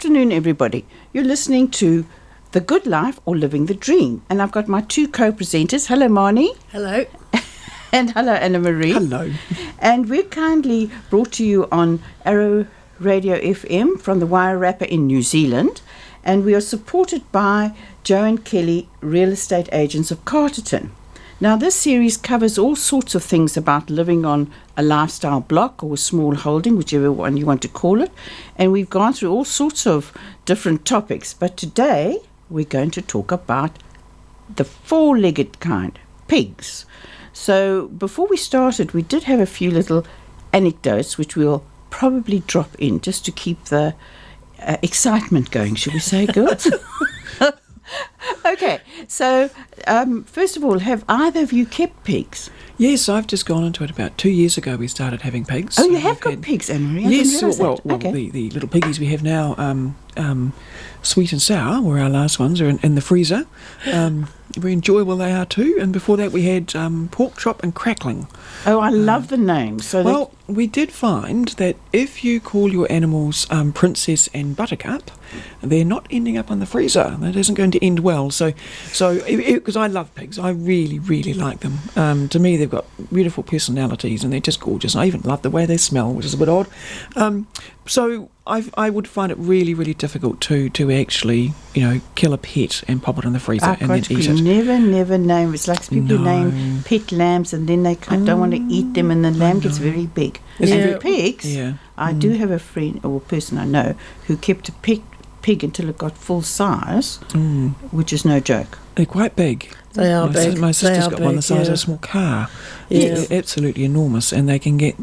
afternoon, everybody. You're listening to The Good Life or Living the Dream. And I've got my two co-presenters. Hello, Marnie. Hello. And hello, Anna-Marie. Hello. And we're kindly brought to you on Arrow Radio FM from the Wairarapa in New Zealand. And we are supported by Joe and Kelly, real estate agents of Carterton. Now, this series covers all sorts of things about living on a lifestyle block or a small holding, whichever one you want to call it. And we've gone through all sorts of different topics. But today, we're going to talk about the four-legged kind, pigs. So before we started, we did have a few little anecdotes, which we'll probably drop in just to keep the excitement going, should we say, girls? Okay, so first of all, have either of you kept pigs? Yes, I've just gone into it about 2 years ago. We started having pigs. Oh, you have got pigs, Anne-Marie? Yes, well, okay. the little piggies we have now, sweet and sour, were our last ones, are in the freezer. Very enjoyable they are too. And before that we had pork chop and crackling. Oh, I love the name. So we did find that if you call your animals Princess and Buttercup, they're not ending up on the freezer. That isn't going to end well. So because I love pigs, I really, really like them. To me, they've got beautiful personalities and they're just gorgeous. I even love the way they smell, which is a bit odd. So I would find it really, really difficult to actually, kill a pet and pop it in the freezer and then eat it. Never name. It's like people name pet lambs and then they don't want to eat them and the lamb gets very big. And pigs, I do have a friend or a person I know who kept a pig until it got full size, which is no joke. They're quite big. They are big. My sister's got one the size of a small car. Yes. They're absolutely enormous, and they can get,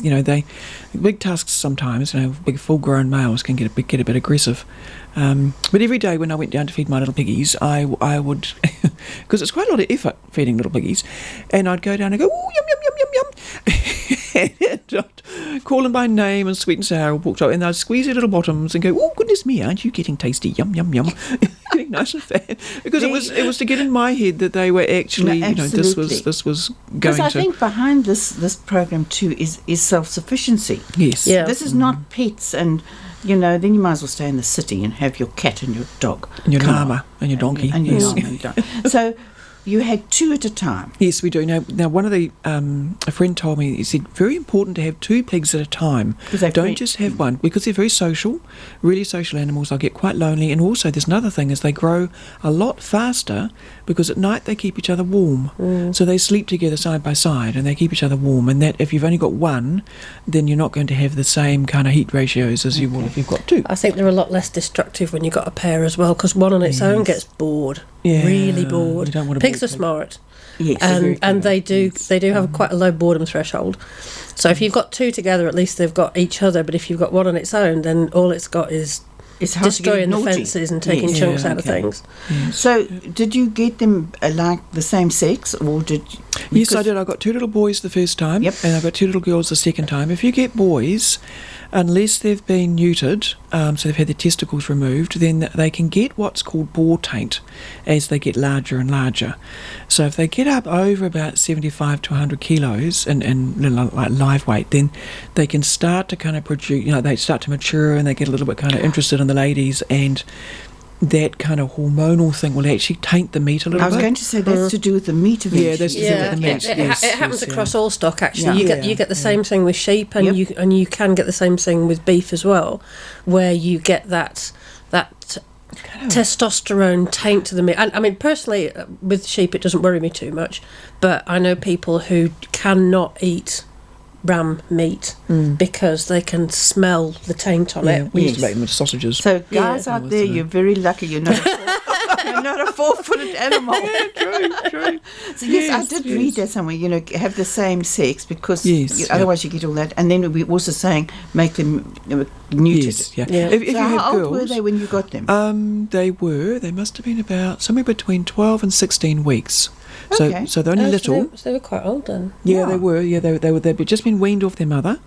big tusks sometimes, big full-grown males can get a bit aggressive. But every day when I went down to feed my little piggies, I would, because it's quite a lot of effort feeding little piggies, and I'd go down and go, ooh, yum, yum, yum, yum, yum, and I'd call them by name and sweet and sour or pork chop, and I'd squeeze their little bottoms and go, oh, goodness me, aren't you getting tasty, yum, yum, yum. Getting nice and fat, because it was to get in my head that they were actually, this was going to. Because I think behind this program too is self-sufficiency. Yes. Yeah. This is not pets, and then you might as well stay in the city and have your cat and your dog and your llama and your donkey and your llama and donkey. So you had two at a time. Yes, we do. Now one of the a friend told me, he said, very important to have two pigs at a time. Don't just have one, because they're very social, really social animals. They'll get quite lonely, and also there's another thing is they grow a lot faster because at night they keep each other warm. So they sleep together side by side and they keep each other warm. And that if you've only got one, then you're not going to have the same kind of heat ratios as you will if you've got two. I think they're a lot less destructive when you've got a pair as well, because one on its own gets bored. Yeah, really bored. Pigs are smart. Yes, and they do have quite a low boredom threshold. So if you've got two together, at least they've got each other. But if you've got one on its own, then all it's got is destroying the fences and taking chunks out of things. Yes. So did you get them like the same sex, or did? Yes, I did. I got two little boys the first time, and I got two little girls the second time. If you get boys, unless they've been neutered, so they've had their testicles removed, then they can get what's called boar taint as they get larger and larger. So if they get up over about 75 to 100 kilos and like live weight, then they can start to kind of produce, they start to mature and they get a little bit kind of interested in the ladies, and that kind of hormonal thing will actually taint the meat a little bit. I was going to say that's to do with the meat eventually. Yeah, that's to do with the meat. It happens across all stock, actually. You get the same thing with sheep, and you can get the same thing with beef as well, where you get that testosterone taint to the meat. And I mean, personally, with sheep, it doesn't worry me too much, but I know people who cannot eat ram meat because they can smell the taint on it. We used to make them with sausages. So guys out there, you're very lucky you're not you're not a four-footed animal. True. So I did read that somewhere, have the same sex, because otherwise you get all that. And then we also saying make them neutered. Yes, If you have how girls, old were they when you got them? They must have been about somewhere between 12 and 16 weeks. Okay. So they're only little. So they were quite old then. Yeah, they were. Yeah, they'd just been weaned off their mother.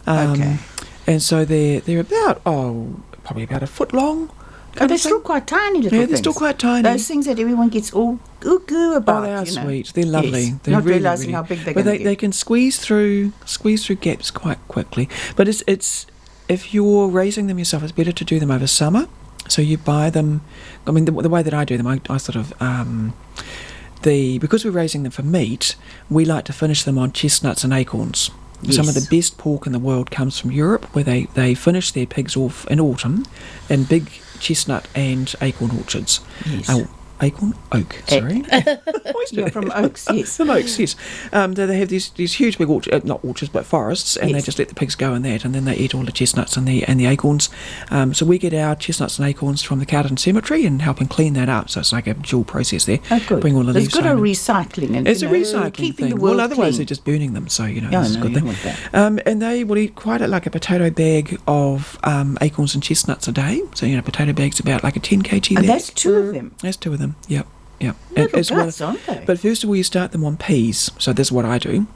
And so they're about probably about a foot long. Oh, they're still quite tiny little things. Yeah, they're still quite tiny. Those things that everyone gets all goo about. Oh, they are sweet. They're lovely. Yes. They're not really, realising really, how big they're but going to they can squeeze through gaps quite quickly. But it's if you're raising them yourself, it's better to do them over summer. So you buy them. I mean, the way that I do them, I sort of because we're raising them for meat, we like to finish them on chestnuts and acorns. Yes. Some of the best pork in the world comes from Europe, where they finish their pigs off in autumn in big chestnut and acorn orchards. Yes. Oak, sorry. You're from oaks, yes. From oaks, yes. They have these huge big not orchards, but forests, and they just let the pigs go in that, and then they eat all the chestnuts and the acorns. So we get our chestnuts and acorns from the Carlton Cemetery and helping clean that up. So it's like a dual process there. Oh, good. Bring all the leaves good home. Recycling. And, it's a recycling thing. Well, otherwise they're just burning them, so, it's a good thing. And they will eat quite like a potato bag of acorns and chestnuts a day. So, potato bag's about like a 10 kg And there. that's two of them. That's two of them. Yep. Guts, aren't they? But first of all, you start them on peas. So this is what I do.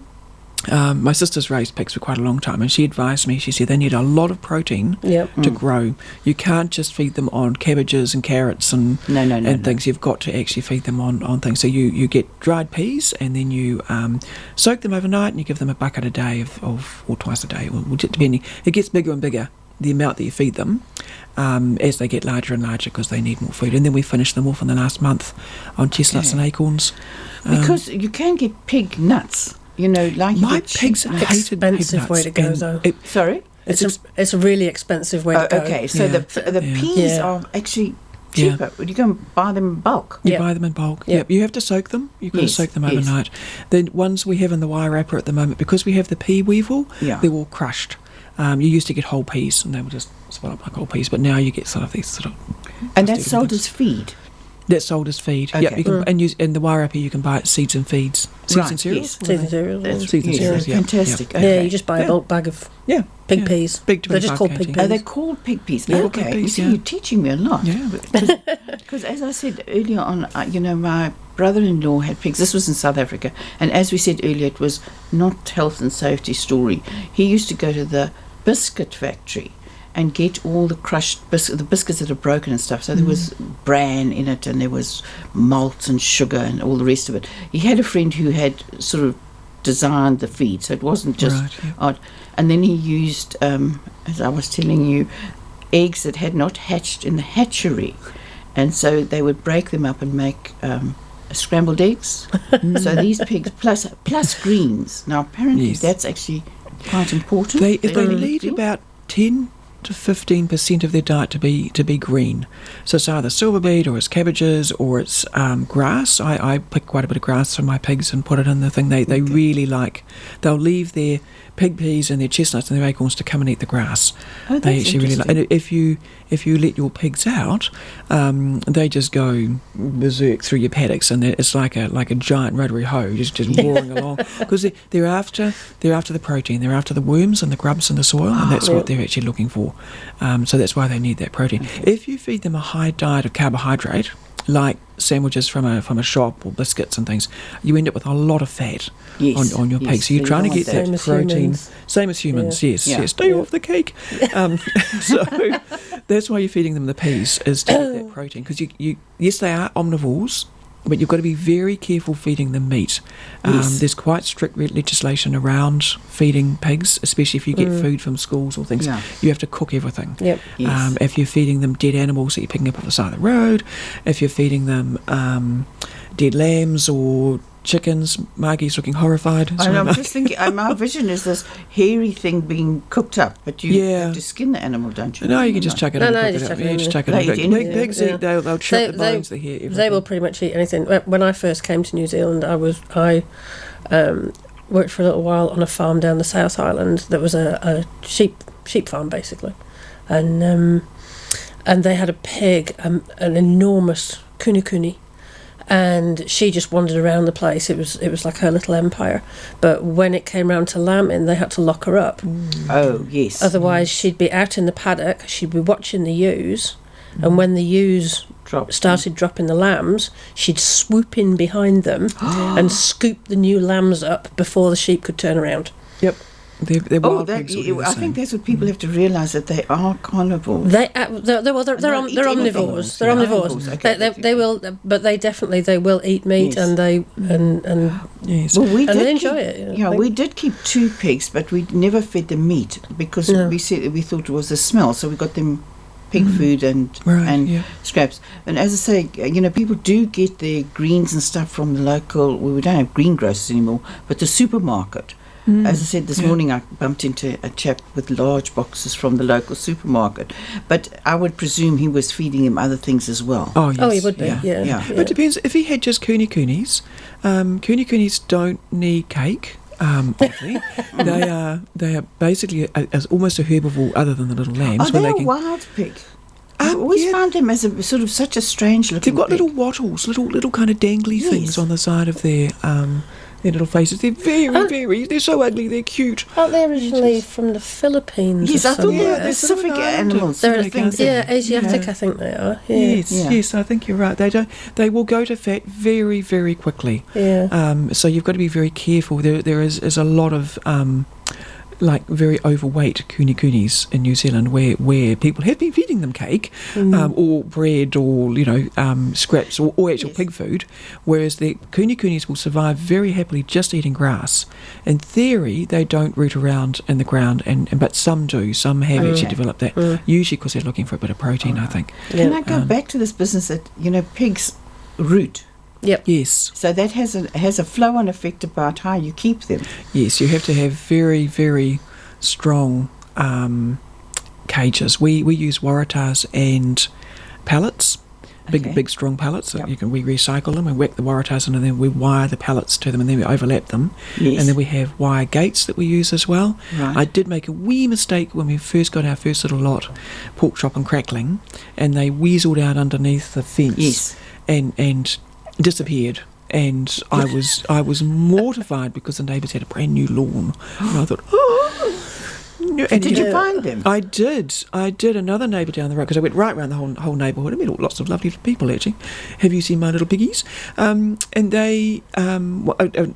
My sister's raised pigs for quite a long time, and she advised me. She said they need a lot of protein to grow. You can't just feed them on cabbages and carrots and things. You've got to actually feed them on things. So you get dried peas, and then you soak them overnight, and you give them a bucket a day or twice a day, or depending. It gets bigger and bigger, the amount that you feed them, as they get larger and larger, because they need more food. And then we finish them off in the last month on chestnuts and acorns. Because you can get pig nuts, like my pigs hated expensive way to go, though. Sorry? It's a really expensive way to go. Okay, so the peas are actually cheaper. You can buy them in bulk. You buy them in bulk. Yep. You have to soak them. You've got to soak them overnight. The ones we have in the Wairarapa at the moment, because we have the pea weevil, they're all crushed. You used to get whole peas, and they would just swell up like whole peas. But now you get these And that's sold as feed. That's sold as feed. Okay. Yeah, you can, and in the Wairarapa you can buy it seeds and feeds. Seeds and cereals. Seeds and cereals. Seeds and cereals. Fantastic. Yeah. Okay. Yeah, you just buy a bulk bag of pig peas. Big They're just called pig peas. Oh, they're called pig peas. Yeah. Okay. Pig peas, you see, you're teaching me a lot. Yeah. Because as I said earlier on, my brother-in-law had pigs. This was in South Africa, and as we said earlier, it was not health and safety story. He used to go to the biscuit factory and get all the crushed the biscuits that are broken and stuff. So there was bran in it, and there was malt and sugar and all the rest of it. He had a friend who had sort of designed the feed, so it wasn't just odd. And then he used, as I was telling you, eggs that had not hatched in the hatchery, and so they would break them up and make scrambled eggs. So these pigs plus greens. Now apparently that's actually quite important. They need about 10 to 15% of their diet to be green. So it's either silver beet, or it's cabbages, or it's grass. I pick quite a bit of grass from my pigs and put it in the thing. They really like. They'll leave their pig peas and their chestnuts and their acorns to come and eat the grass. Oh, that's they actually really like. And if you let your pigs out, they just go berserk through your paddocks, and it's like a giant rotary hoe just roaring along, because they're after the protein, they're after the worms and the grubs in the soil, and that's what they're actually looking for. So that's why they need that protein. Okay. If you feed them a high diet of carbohydrate, like sandwiches from a shop or biscuits and things, you end up with a lot of fat on your pig. So you're trying to get that protein. Same as humans, yes. Stay off the cake. So that's why you're feeding them the peas, is to get that protein. Because yes, they are omnivores, but you've got to be very careful feeding them meat. There's quite strict legislation around feeding pigs, especially if you get food from schools or things. You have to cook everything. Yep. If you're feeding them dead animals that you're picking up off the side of the road, if you're feeding them dead lambs or chickens, Margie's looking horrified. And I'm just thinking, my vision is this hairy thing being cooked up, but you have to skin the animal, don't you? No, you can just chuck it in. Just chuck it in. Pigs eat, they'll chop the bones, the hair, everything. They will pretty much eat anything. When I first came to New Zealand, I worked for a little while on a farm down the South Island that was a sheep farm, basically. And they had a pig, an enormous kunikuni. And she just wandered around the place. It was like her little empire. But when it came round to lambing, they had to lock her up. Oh, yes. Otherwise, she'd be out in the paddock, she'd be watching the ewes, and when the ewes started dropping the lambs, she'd swoop in behind them and scoop the new lambs up before the sheep could turn around. Yep. They're wild pigs. I think that's what people have to realise, that they are carnivores. They're omnivores. They're omnivores. Okay, they will, but they will eat meat, and they yes. Well, they enjoy it. We did keep 2 pigs, but we never fed them meat because we thought it was the smell. So we got them pig food and scraps. And as I say, people do get their greens and stuff from the local. Well, we don't have greengrocers anymore, but the supermarket. As I said this morning, I bumped into a chap with large boxes from the local supermarket. But I would presume he was feeding him other things as well. Oh, yes. Oh, he would be, yeah. But it depends. If he had just coonies don't need cake. Oddly, they are basically as almost a herbivore, other than the little lambs. Oh, they're a wild pig. I've always found them as a sort of such a strange looking. They've got pig. little wattles, little kind of dangly things on the side of their little faces. They're very, they're so ugly. They're cute. Aren't they originally from the Philippines? Yes, I thought they're Pacific animals. They're Asiatic, I think they are. Yeah. Yes, I think you're right. They will go to fat very, very quickly. Yeah. So you've got to be very careful. There is a lot of like very overweight coonies in New Zealand where people have been feeding them cake or bread or scraps or actual pig food, whereas the coonies will survive very happily just eating grass. In theory, they don't root around in the ground, but some do. Some have actually developed that, usually because they're looking for a bit of protein, I think. Can I go back to this business that pigs root? Yep. Yes. So that has a flow-on effect about how you keep them. Yes, you have to have very, very strong cages. We use Wairatas and pallets, big strong pallets. So we recycle them and whack the Wairatas in, and then we wire the pallets to them, and then we overlap them. Yes. And then we have wire gates that we use as well. Right. I did make a wee mistake when we first got our first little lot, pork chop and crackling, and they weaseled out underneath the fence and disappeared. And I was mortified because the neighbours had a brand new lawn, and I thought, And did you find them? I did. Another neighbour down the road, because I went right around the whole neighbourhood. I met lots of lovely people, actually. Have you seen my little piggies? And they, a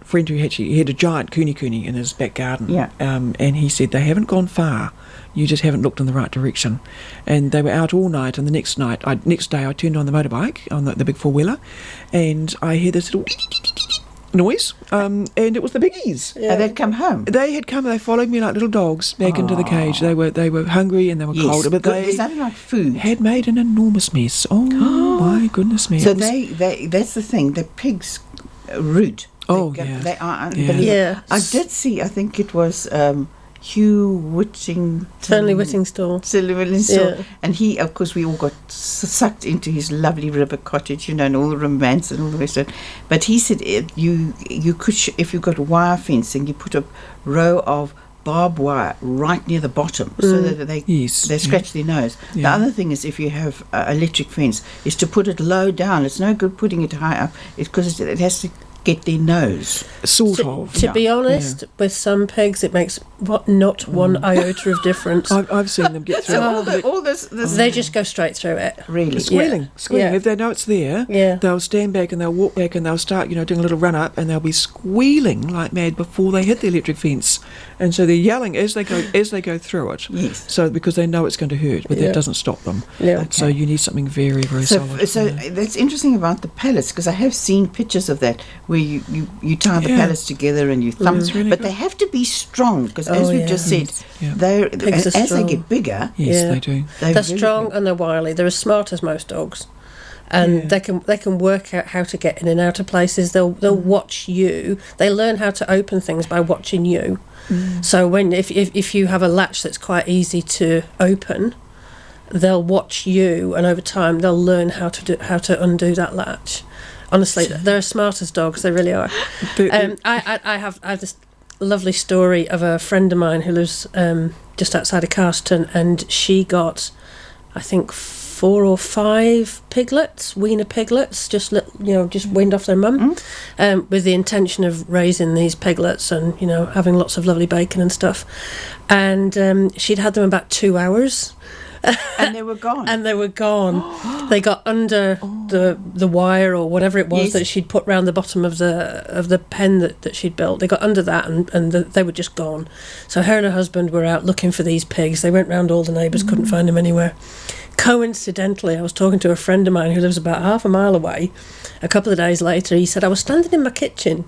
friend who he had a giant coonie in his back garden. Yeah. And he said they haven't gone far. You just haven't looked in the right direction. And they were out all night, and the next day I turned on the motorbike, on the big four-wheeler, and I heard this little noise, and it was the piggies. Yeah. They'd come home. They followed me like little dogs back into the cage. They were hungry and they were cold, but there's nothing like food. Had made an enormous mess. Oh my goodness me. So that's the thing, the pigs root. They are unbelievable. Yeah. I did see, I think it was Hugh Stanley Whittingstall. Yeah. And he, of course, we all got sucked into his lovely river cottage, and all the romance and all the rest of it. But he said you could, if you've got wire fencing, you put a row of barbed wire right near the bottom so that they scratch their nose. The other thing is, if you have electric fence, is to put it low down. It's no good putting it high up. It's because it has to get their nose. To be honest, with some pigs it makes not one iota of difference. I've seen them get through. all this they just go straight through it. Really? Squealing. Yeah. If they know it's there, they'll stand back and they'll walk back and they'll start, doing a little run up, and they'll be squealing like mad before they hit the electric fence. And so they're yelling as they go through it. Yes. So because they know it's going to hurt, but that doesn't stop them. Yeah. So you need something very, very solid. So that's interesting about the pallets, because I have seen pictures of that where you tie the pallets together and you thump, really but good. they have to be strong, because as we've just said, as they get bigger, they do. They're strong and they're wily. They're as smart as most dogs, and they can work out how to get in and out of places. They'll watch you. They learn how to open things by watching you. So if you have a latch that's quite easy to open, they'll watch you, and over time they'll learn how to undo that latch. Honestly, they're as smart as dogs. They really are. I have this lovely story of a friend of mine who lives just outside of Carston, and she got, I think, 4 or 5 piglets, weaner piglets, just weaned off their mum, with the intention of raising these piglets and having lots of lovely bacon and stuff. And she'd had them about 2 hours. And they were gone. They got under the wire or whatever it was that she'd put round the bottom of the pen that she'd built. They got under that, and they were just gone. So her and her husband were out looking for these pigs. They went round all the neighbours, couldn't find them anywhere. Coincidentally, I was talking to a friend of mine who lives about half a mile away. A couple of days later, he said, I was standing in my kitchen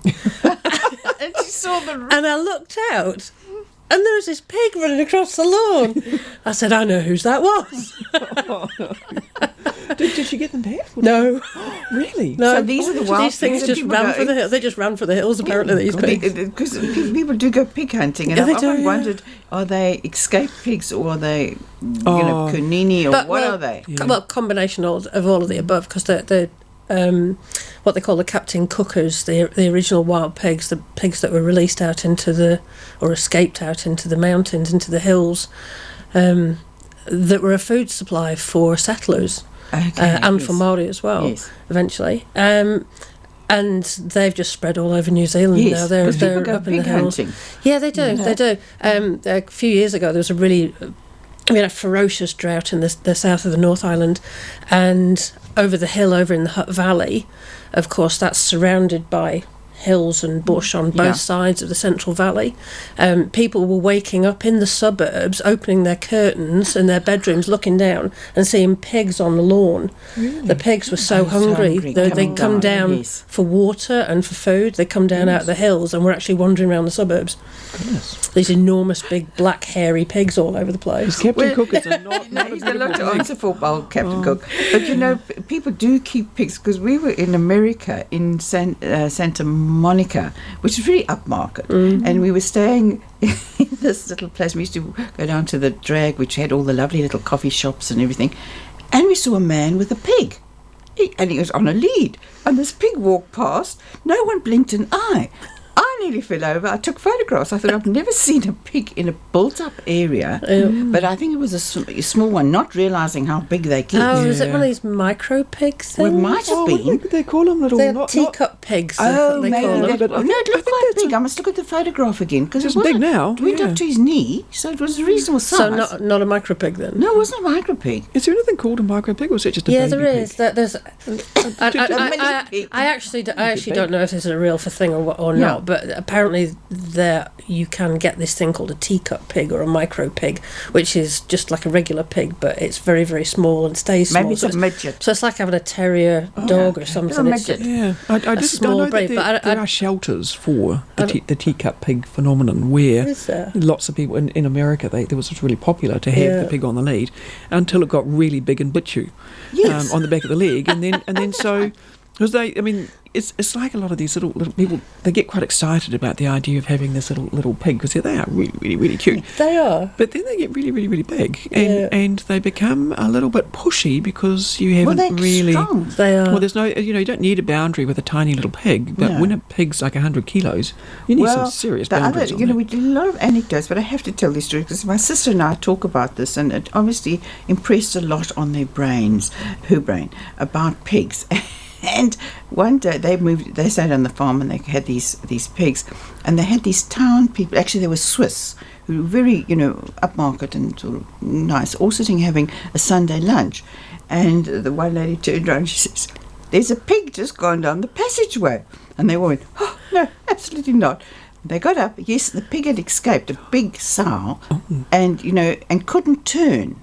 and she saw and I looked out, and there was this pig running across the lawn. I said, I know whose that was. Did she get them back? No. Really? No. So these are the wild these things just ran for the hills. They just ran for the hills, apparently, these pigs. Because people do go pig hunting, and I've often wondered, are they escaped pigs or are they, kunini, or what are they? Yeah. Well, combination of all of the above, because they're what they call the captain cookers, the original wild pigs, the pigs that were released out or escaped out into the mountains, into the hills, that were a food supply for settlers. And for Maori as well, eventually. And they've just spread all over New Zealand now. They're up in the hills. Hunting. Yeah, they do. Yeah. They do. A few years ago, there was we had a ferocious drought in the south of the North Island, and over the hill, over in the Hutt Valley, of course, that's surrounded by hills and bush on both sides of the Central Valley. People were waking up in the suburbs, opening their curtains in their bedrooms, looking down and seeing pigs on the lawn. Really? The pigs were so hungry. They'd come down for water and for food. They'd come down out of the hills and were actually wandering around the suburbs. Goodness. These enormous, big, black, hairy pigs all over the place. Captain Cook is he's a lot to answer for, Captain Cook. But, people do keep pigs, because we were in America, in Santa Monica, which is really upmarket, and we were staying in this little place. We used to go down to the drag, which had all the lovely little coffee shops and everything, and we saw a man with a pig, and he was on a lead, and this pig walked past. No one blinked an eye. I nearly fell over. I took photographs. I thought, I've never seen a pig in a built-up area, but I think it was a small one, not realising how big they get. Oh, is it one of these micro pigs things? Well, it might have been. They call them little... They're teacup pigs. Oh, maybe. No, it looked quite big. I must look at the photograph again, because it was big now. It went up to his knee, so it was a reasonable size. So not a micro pig then? No, it wasn't a micro pig. Is there anything called a micro pig, or is it just a baby pig? Yeah, there is. There's. I actually don't know if it's a real thing or not, but apparently you can get this thing called a teacup pig or a micro pig, which is just like a regular pig, but it's very, very small and stays small. Maybe it's a midget. So it's like having a terrier dog or something. It's a midget. Yeah, I just don't know that there are shelters for the teacup pig phenomenon, where lots of people in America, it was really popular to have the pig on the lead until it got really big and bit you on the back of the leg, and then so. Because it's like a lot of these little people, they get quite excited about the idea of having this little pig, because they are really, really, really cute. They are. But then they get really, really, really big, and they become a little bit pushy, because you haven't really... strong. They are. Well, there's no, you don't need a boundary with a tiny little pig, but when a pig's like 100 kilos, you need some serious boundaries. We did a lot of anecdotes, but I have to tell this story, because my sister and I talk about this, and it obviously impressed a lot on her brain, about pigs. And one day they stayed on the farm, and they had these pigs, and they had these town people, actually they were Swiss, who were very, upmarket and sort of nice, all sitting having a Sunday lunch. And the one lady turned around and she says, "There's a pig just gone down the passageway." And they all went, "Oh, no, absolutely not." They got up, yes, the pig had escaped, a big sow, and couldn't turn.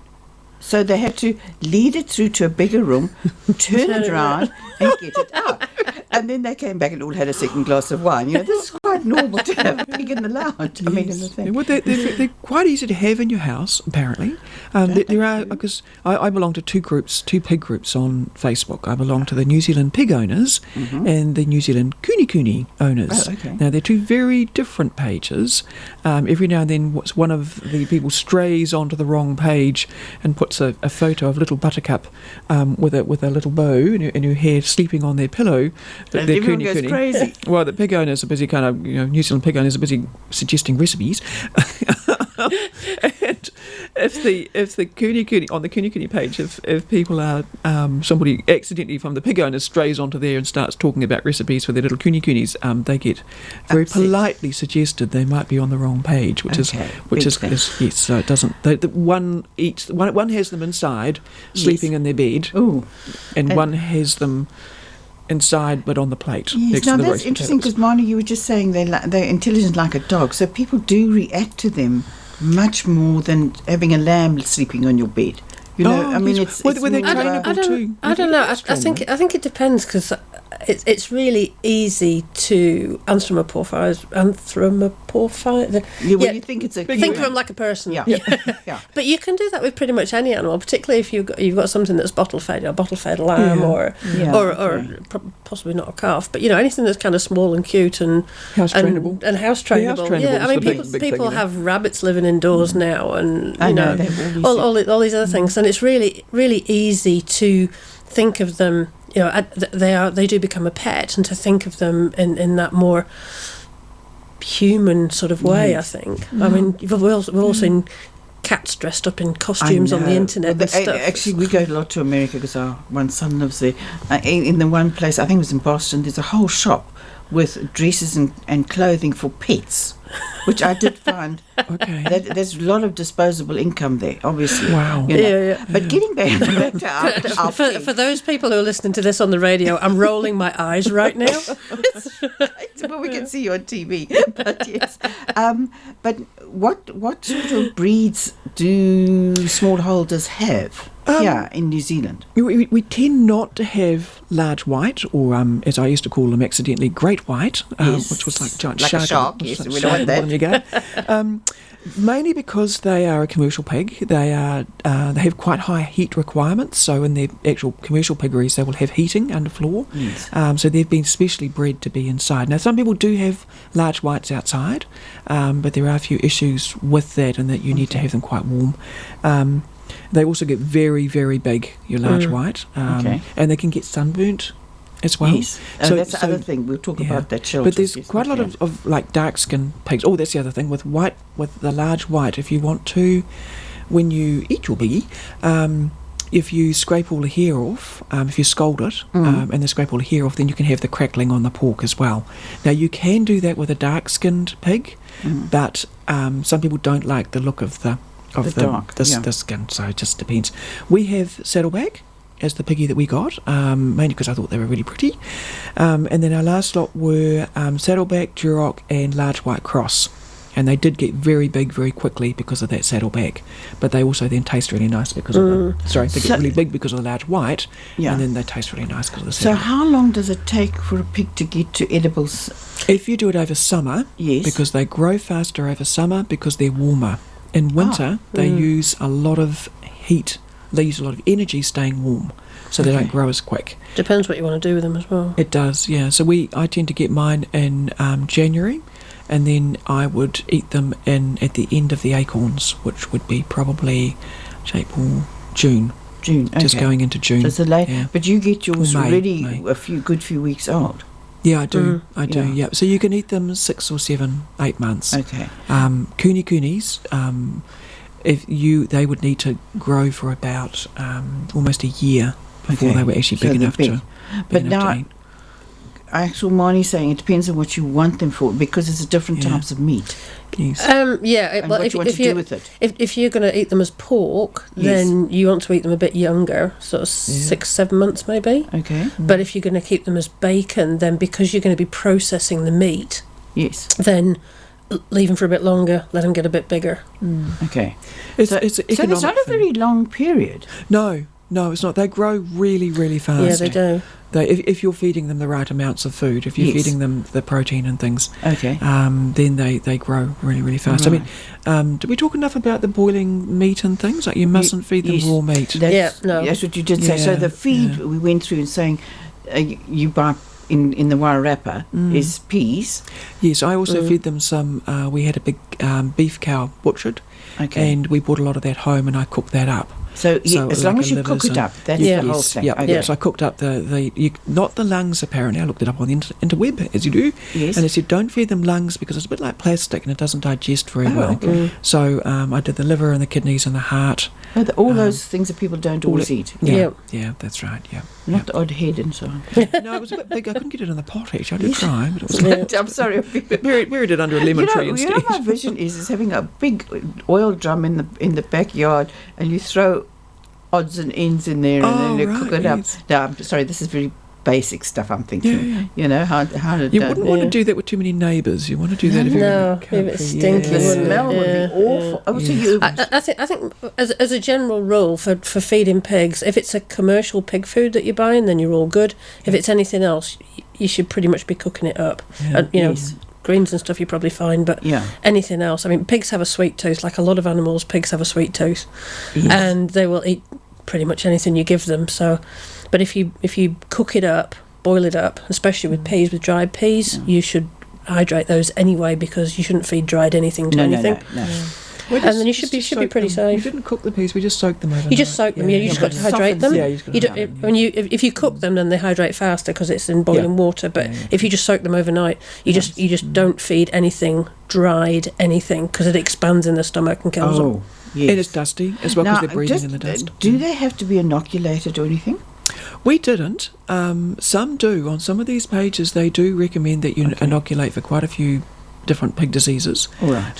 So they had to lead it through to a bigger room, turn it around, and get it out. And then they came back and all had a second glass of wine. This is quite normal to have a pig in the lounge. I mean, in the thing. Well, they're quite easy to have in your house, apparently. There are, because I belong to two pig groups on Facebook. I belong to the New Zealand pig owners and the New Zealand kuni owners. Oh, okay. Now, they're two very different pages. Every now and then, one of the people strays onto the wrong page and puts a photo of little Buttercup with a little bow and her hair sleeping on their pillow. And everyone goes crazy. Well, the pig owners are busy New Zealand pig owners are busy suggesting recipes. And if the kuni on the kuni page, if people are somebody accidentally from the pig owners strays onto there and starts talking about recipes for their little kunis, they get very politely suggested they might be on the wrong page, which is yes. So it doesn't. One has them inside, sleeping in their bed, and one has them inside but on the plate. Yes, now that's interesting, because Marnie, you were just saying they're intelligent like a dog, so people do react to them much more than having a lamb sleeping on your bed. It's were they trainable too? I don't know. I think it depends, because it's really easy to anthropomorphise. You think it's think of them like a person. Yeah. But you can do that with pretty much any animal, particularly if you've got something that's bottle-fed, a bottle-fed lamb, or possibly not a calf, but anything that's kind of small and cute and house trainable. And house trainable. Yeah, I mean, people have rabbits living indoors now, and all these other things, and it's really, really easy to think of them. They do become a pet, and to think of them in that more human sort of way. I think. I mean, we've all seen cats dressed up in costumes on the internet and stuff. Actually, we go a lot to America because our one son lives there. In the one place, I think it was in Boston, there's a whole shop with dresses and clothing for pets, which I did find. Okay. There's a lot of disposable income there, obviously. Wow. But getting back to our for those people who are listening to this on the radio, I'm rolling my eyes right now. Well, we can see you on TV, but yes. But what sort of breeds do smallholders have here in New Zealand? We tend not to have large white, or as I used to call them accidentally, great white, which was like giant like shark. A shark, yes, we don't want that. You go. Mainly because they are a commercial pig. They have quite high heat requirements. So in their actual commercial piggeries, they will have heating underfloor. Yes. So they've been specially bred to be inside. Now, some people do have large whites outside, but there are a few issues with that, and that you need to have them quite warm. They also get very, very big, your large white, and they can get sunburnt as well. Yes, so that's the other thing. We'll talk about that shelter. But there's quite a lot of like dark skinned pigs. Oh, that's the other thing with the large white. If you want to, when you eat your piggy, if you scrape all the hair off, if you scald it and then scrape all the hair off, then you can have the crackling on the pork as well. Now you can do that with a dark skinned pig, but some people don't like the look of the skin, so it just depends. We have saddleback as the piggy that we got, mainly because I thought they were really pretty. And then our last lot were saddleback, Duroc and large white cross. And they did get very big very quickly because of that saddleback. But they also then taste really nice because of they get really big because of the large white, and then they taste really nice because of the saddleback. So how long does it take for a pig to get to edibles? If you do it over summer, because they grow faster over summer because they're warmer. In winter, they use a lot of heat. They use a lot of energy staying warm, so they don't grow as quick. Depends what you want to do with them as well. It does, yeah. So I tend to get mine in January, and then I would eat them at the end of the acorns, which would be probably April, June. Just going into June. So it's late, but you get yours already a good few weeks old. Yeah, I do. Yeah. So you can eat them 6 or 7, 8 months. Okay. Coonies. They would need to grow for about almost a year before they were actually big enough to. But now, I saw Marnie saying it depends on what you want them for, because it's different types of meat. Yes. What you want to do with it. If you're going to eat them as pork, then you want to eat them a bit younger, sort of 6, 7 months maybe. Okay. But if you're going to keep them as bacon, then because you're going to be processing the meat, then leave them for a bit longer, let them get a bit bigger. Okay. It's so it's not a very long period. No, it's not. They grow really, really fast. Yeah, they do. If you're feeding them the right amounts of food, if you're feeding them the protein and things, then they grow really, really fast. Right. I mean, did we talk enough about the boiling meat and things? Like you mustn't feed them raw meat. That's what you did say. So the feed we went through and saying you buy in the Wairarapa is peas. Yes, I also fed them some. We had a big beef cow butchered, and we bought a lot of that home, and I cooked that up. So as long as you cook it up, that's the whole thing. Yeah. So I cooked up not the lungs apparently. I looked it up on the interweb, as you do. Yes. And it said don't feed them lungs because it's a bit like plastic and it doesn't digest very well. Okay. So I did the liver and the kidneys and the heart. All those things that people don't always eat. Yeah, that's right. Yeah. Not the odd head and so on. No, it was a bit big. I couldn't get it in the pot actually. I did try, but it was. I'm sorry. Buried it under a lemon tree instead. My vision is having a big oil drum in the backyard, and you throw odds and ends in there, and then you cook it up. No, I'm sorry, this is very basic stuff. I'm thinking, you know, how to. You wouldn't want to do that with too many neighbours. You want to do that if you're it's stinky. The smell would be awful. Oh, so you. I think as a general rule for feeding pigs, if it's a commercial pig food that you're buying, then you're all good. If it's anything else, you should pretty much be cooking it up. And, you know, greens and stuff you're probably fine, but anything else. I mean, pigs have a sweet tooth. Like a lot of animals, pigs have a sweet tooth, and they will eat pretty much anything you give them. So, but if you cook it up, boil it up, especially with peas, with dried peas, you should hydrate those anyway, because you shouldn't feed dried anything to anything. No. And then you should be pretty safe. You didn't cook the peas; we just soaked them overnight. You just soak them. You just got to hydrate them. If you cook them, then they hydrate faster because it's in boiling water. But if you just soak them overnight, you just don't feed anything dried, because it expands in the stomach and kills them. Yes. And it's dusty as well because they're breathing in the dust. Do they have to be inoculated or anything? We didn't. Some do. On some of these pages, they do recommend that you inoculate for quite a few different pig diseases. All right.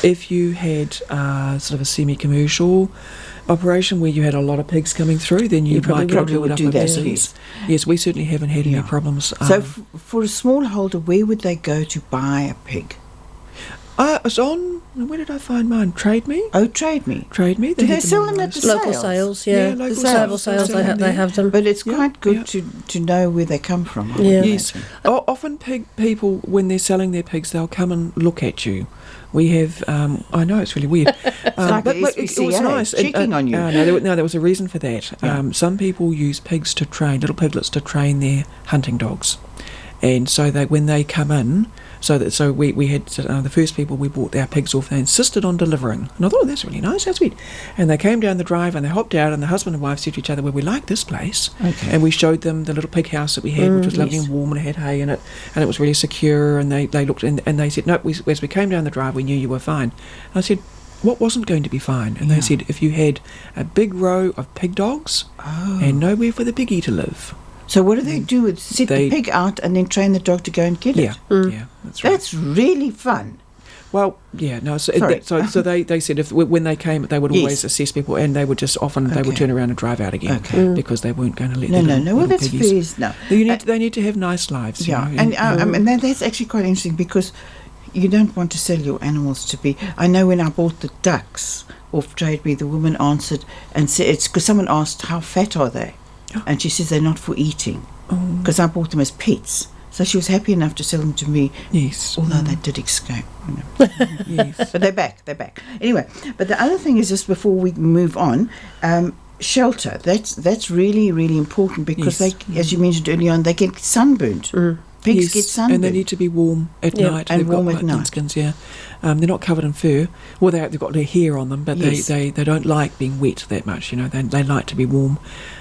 If you had sort of a semi-commercial operation where you had a lot of pigs coming through, then you might probably do that. Yes, we certainly haven't had any problems. So for a smallholder, where would they go to buy a pig? It was on, where did I find mine? Trade Me? Oh, Trade Me. Trade Me. Do they sell them at the local sales? Local sales, they have them. But it's quite good to know where they come from. Yes. Often people, when they're selling their pigs, they'll come and look at you. We have, I know it's really weird. But it was nice. Checking on you. No, there was a reason for that. Yeah. Some people use pigs to train, little piglets to train their hunting dogs. And so when they come in, so we had the first people we bought our pigs off, they insisted on delivering. And I thought, that's really nice, how sweet. And they came down the drive and they hopped out, and the husband and wife said to each other, well, we like this place. Okay. And we showed them the little pig house that we had, which was lovely and warm, and it had hay in it, and it was really secure. And they looked and they said, no, as we came down the drive, we knew you were fine. And I said, what wasn't going to be fine? And they said, if you had a big row of pig dogs and nowhere for the piggy to live. So what do they do? Set the pig out and then train the dog to go and get it? Yeah, that's right. That's really fun. Well, so they said when they came, they would always assess people, and they would just often they would turn around and drive out again because they weren't going to let No. Well, that's fair. No, they need to have nice lives. Yeah, and that's actually quite interesting, because you don't want to sell your animals to be. I know when I bought the ducks off Trade Me, the woman answered and said, it's because someone asked, how fat are they? And she says they're not for eating, because I bought them as pets. So she was happy enough to sell them to me. Yes. Although they did escape. Yes. But they're back. Anyway, but the other thing is, just before we move on, shelter. That's really, really important, because they, as you mentioned earlier on, they get sunburned. Pigs get sunburned. And they need to be warm at night. And warm at night. Skins, they're not covered in fur. Well, they've got their hair on them, but they don't like being wet that much. They like to be warm.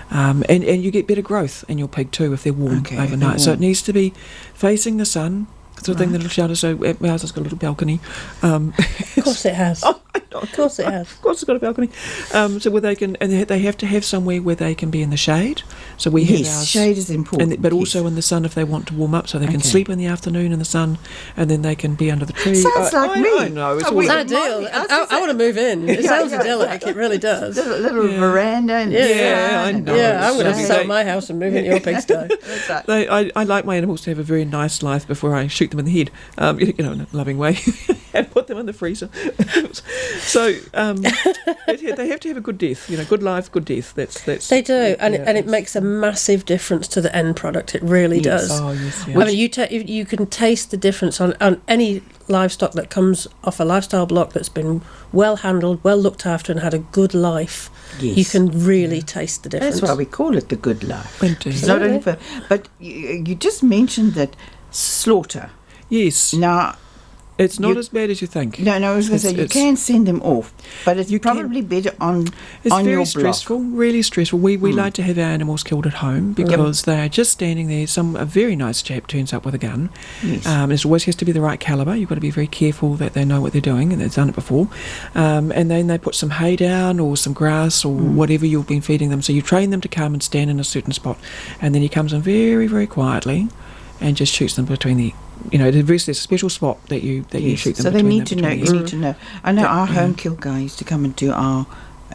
And you get better growth in your pig too if they're warm overnight. So it needs to be facing the sun, sort of thing, the little shelter. So our house has got a little balcony. Of course it has. Of course it has. Of course it's got a balcony. So where they can, and they have to have somewhere where they can be in the shade. So we have ours, shade is important. But also in the sun if they want to warm up, so they can sleep in the afternoon in the sun, and then they can be under the tree. Sounds like me. I know. It's ideal. I want to move in. It sounds idyllic. It really does. Little veranda. And I know. Yeah, I'm going to sell my house and move into your pigsty. I like my animals to have a very nice life before I shoot them in the head, in a loving way, and put them in the freezer. So they have to have a good death, good life, good death. That's they do, and it makes a massive difference to the end product. It really does. Oh yes, I mean, you can taste the difference on any livestock that comes off a lifestyle block that's been well handled, well looked after, and had a good life. Yes. You can really taste the difference. That's why we call it the good life. Indeed. It's not only but you just mentioned that slaughter. Yes. Now, it's not as bad as you think. No, I was going to say, you can send them off, but it's probably better on your block. It's very stressful, really stressful. We like to have our animals killed at home, because they are just standing there. A very nice chap turns up with a gun. Yes. It always has to be the right calibre. You've got to be very careful that they know what they're doing and they've done it before. And then they put some hay down or some grass or whatever you've been feeding them. So you train them to come and stand in a certain spot, and then he comes in very, very quietly and just shoots them between the... there's a special spot that you shoot them. So they need to know. You need to know. I know our home kill guy used to come and do our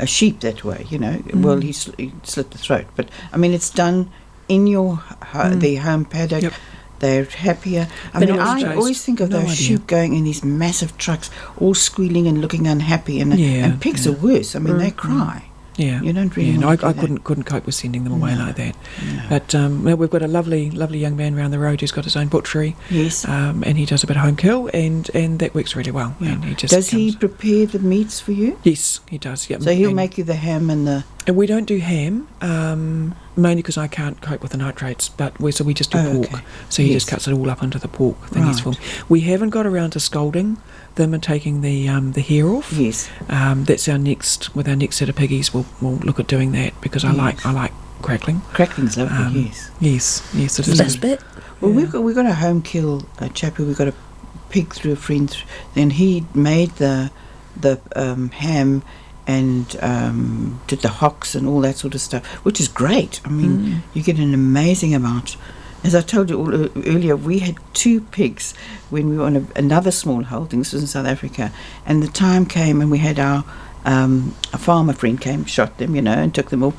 sheep that way. Well, he slit the throat, but I mean, it's done in their home paddock. Yep. They're happier. I always think of those sheep going in these massive trucks, all squealing and looking unhappy, and pigs are worse. They cry. Yeah, you don't really. No, I couldn't cope with sending them away like that. No. But we've got a lovely young man around the road who's got his own butchery. Yes, and he does a bit of home kill, and that works really well. Yeah. And does he prepare the meats for you? Yes, he does. Yeah. So he'll make you the ham and the. And we don't do ham, mainly because I can't cope with the nitrates. But we just do pork. Okay. So he just cuts it all up into the pork thingies for me. We haven't got around to scalding them and taking the hair off. Yes. That's our next set of piggies. We'll look at doing that because I like crackling. Crackling's lovely. Yes, it is. Best bit. Well, we've got a home kill chap who we got a pig through a friend. Then he made the ham and did the hocks and all that sort of stuff, which is great. You get an amazing amount. As I told you earlier, we had 2 pigs when we were on another small holding. This was in South Africa, and the time came and we had our a farmer friend came, shot them, and took them all,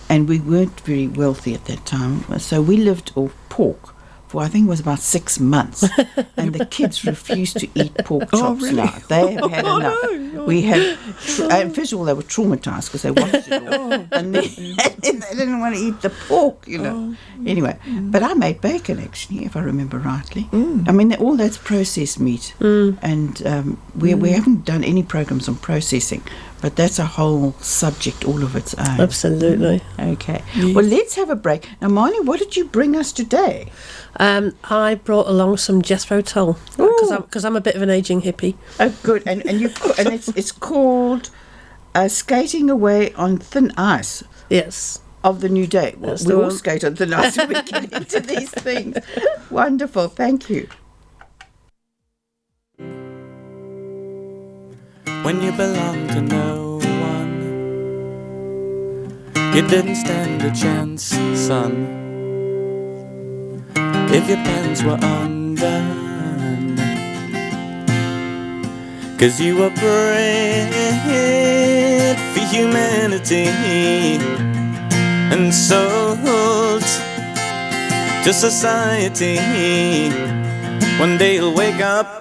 and we weren't very wealthy at that time, so we lived off pork for I think it was about 6 months, and the kids refused to eat pork chops. Really? Now they have had enough. No. We had, first of all, they were traumatized because they watched it all, and then they didn't want to eat the pork, Anyway, but I made bacon actually, if I remember rightly. All that's processed meat, and we haven't done any programs on processing. But that's a whole subject all of its own. Absolutely. Okay. Yes. Well, let's have a break. Now, Marnie, what did you bring us today? I brought along some Jethro Tull because I'm a bit of an ageing hippie. Oh, good. And it's called Skating Away on Thin Ice. Yes. Of the New Day. Well, we all skate on thin ice when we get into these things. Wonderful. Thank you. When you belong to no one, you didn't stand a chance, son. If your pants were undone, 'cause you were bred for humanity and sold to society. One day you'll wake up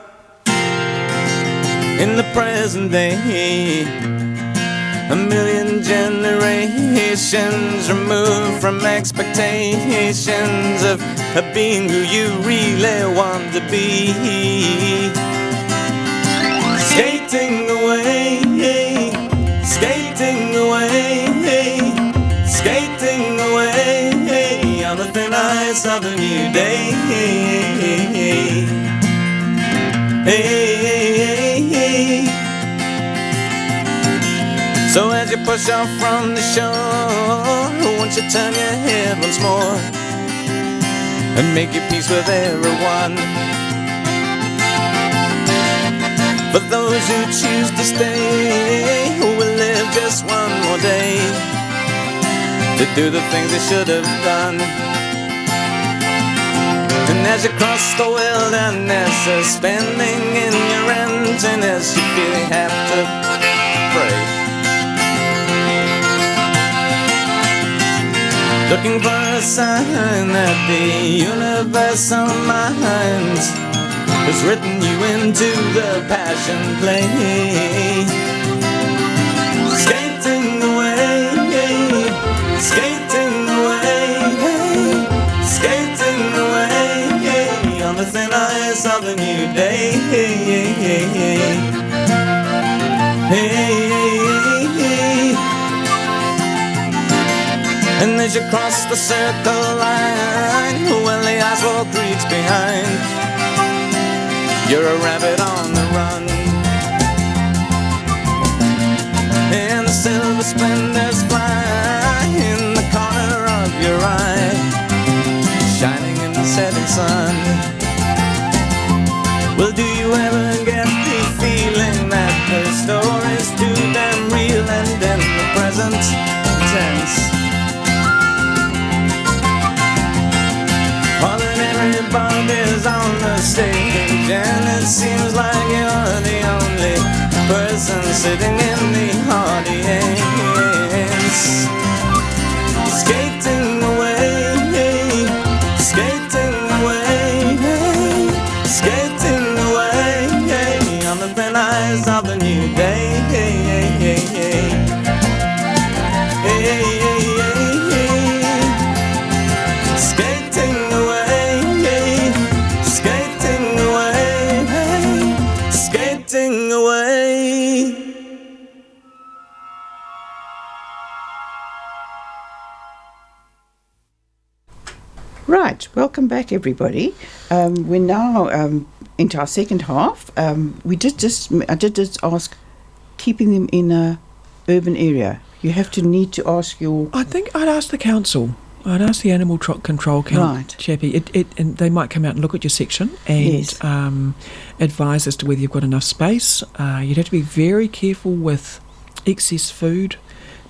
in the present day, 1,000,000 generations removed from expectations of being who you really want to be. Skating away, skating away, skating away on the thin ice of the new day. So as you push off from the shore, won't you turn your head once more and make your peace with everyone? For those who choose to stay, who will live just one more day to do the things they should have done. And as you cross the wilderness, suspending in your emptiness, you feel you have to pray, looking for a sign that the universal mind has written you into the passion play. Skating away, skating away, skating away on the thin ice of the new day. And as you cross the circle line, well, the ice wall creaks behind, you're a rabbit on the run, and the silver splendors fly in the corner of your eye, shining in the setting sun. Well, do you ever get the feeling that the story's too damn real and in the present tense? All that everybody's on the stage, and it seems like you're the only person sitting in the audience. Skating away, sunrise of the new day. Skating away, skating away, skating away. Right, welcome back, everybody. We're now into our second half. I did just ask, keeping them in a urban area. You have to need to ask your. I think I'd ask the council. I'd ask the animal control chappie. And they might come out and look at your section and advise as to whether you've got enough space. You'd have to be very careful with excess food,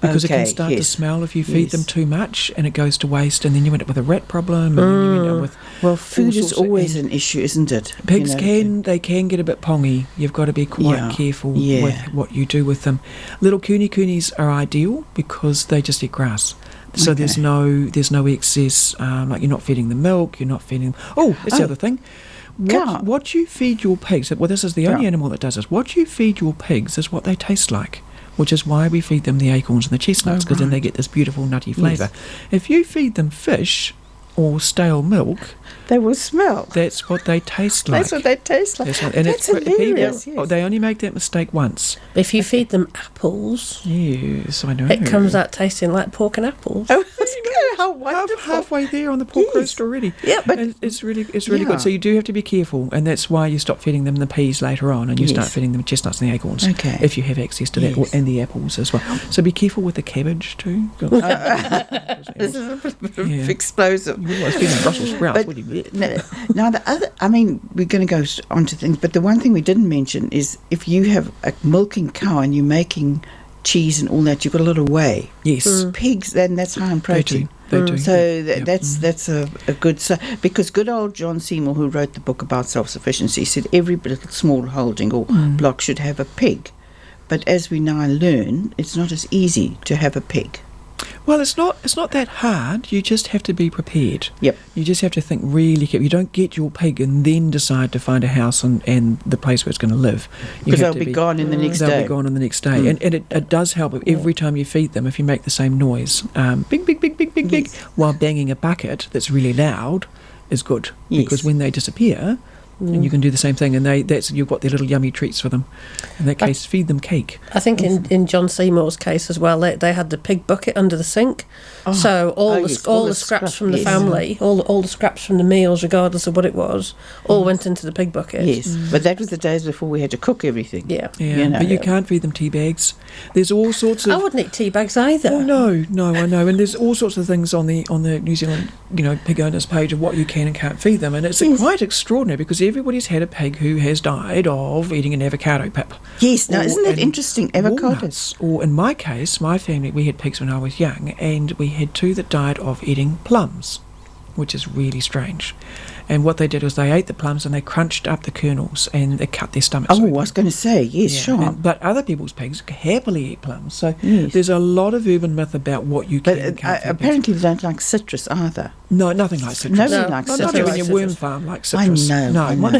because it can start to smell if you feed them too much, and it goes to waste, and then you end up with a rat problem, and then you end up with food is always an issue, isn't it? Pigs can get a bit pongy. You've got to be quite careful with what you do with them. Little coonies are ideal because they just eat grass. So there's no excess, like you're not feeding them milk, you're not feeding them. That's the other thing. What you feed your pigs, well, this is the only animal that does this. What you feed your pigs is what they taste like, which is why we feed them the acorns and the chestnuts, because then they get this beautiful nutty flavour. If you feed them fish or stale milk, they will smell. That's what they taste like. That's what they taste like. That's hilarious. They only make that mistake once. If you feed them apples, yes, I know, it comes out tasting like pork and apples. Oh, how wonderful! Halfway there on the pork roast already. Yeah, but it's really good. So you do have to be careful, and that's why you stop feeding them the peas later on, and you start feeding them chestnuts and the acorns. Okay. If you have access to that, and the apples as well. So be careful with the cabbage too. This is a bit of explosive. You wouldn't feed them Brussels sprouts, would you? Now the other, we're going to go on to things, but the one thing we didn't mention is if you have a milking cow and you're making cheese and all that, you've got a lot of whey. Yes. Pigs, then that's high in protein. They do. So that's a good, because good old John Seymour, who wrote the book about self-sufficiency, said every little small holding or block should have a pig. But as we now learn, it's not as easy to have a pig. Well, it's not that hard. You just have to be prepared. Yep. You just have to think really carefully. You don't get your pig and then decide to find a house and the place where it's going to live. Because they'll be gone in the next day. They'll be gone in the next day. And it does help every time you feed them, if you make the same noise. Big, while banging a bucket that's really loud is good. Yes. Because when they disappear, and you can do the same thing, and you've got their little yummy treats for them. In that case, feed them cake. I think in John Seymour's case as well, they had the pig bucket under the sink, so all the scraps from the family, all the scraps from the meals, regardless of what it was, all went into the pig bucket. Yes, but that was the days before we had to cook everything. Yeah. But you can't feed them tea bags. There's all sorts of. I wouldn't eat tea bags either. Oh no, I know, and there's all sorts of things on the New Zealand pig owners page of what you can and can't feed them, and it's quite extraordinary because everybody's had a pig who has died of eating an avocado pip. Yes, now isn't that interesting? Avocados. Walnuts. Or in my case, my family, we had pigs when I was young, and we had two that died of eating plums, which is really strange. And what they did was they ate the plums and they crunched up the kernels and they cut their stomachs open. I was going to say, yes, sure. But other people's pigs happily eat plums. So there's a lot of urban myth about what you can and can't feed apparently they don't like citrus either. No, nothing like citrus. Nobody likes citrus. Not even your worm farm likes citrus. I know. My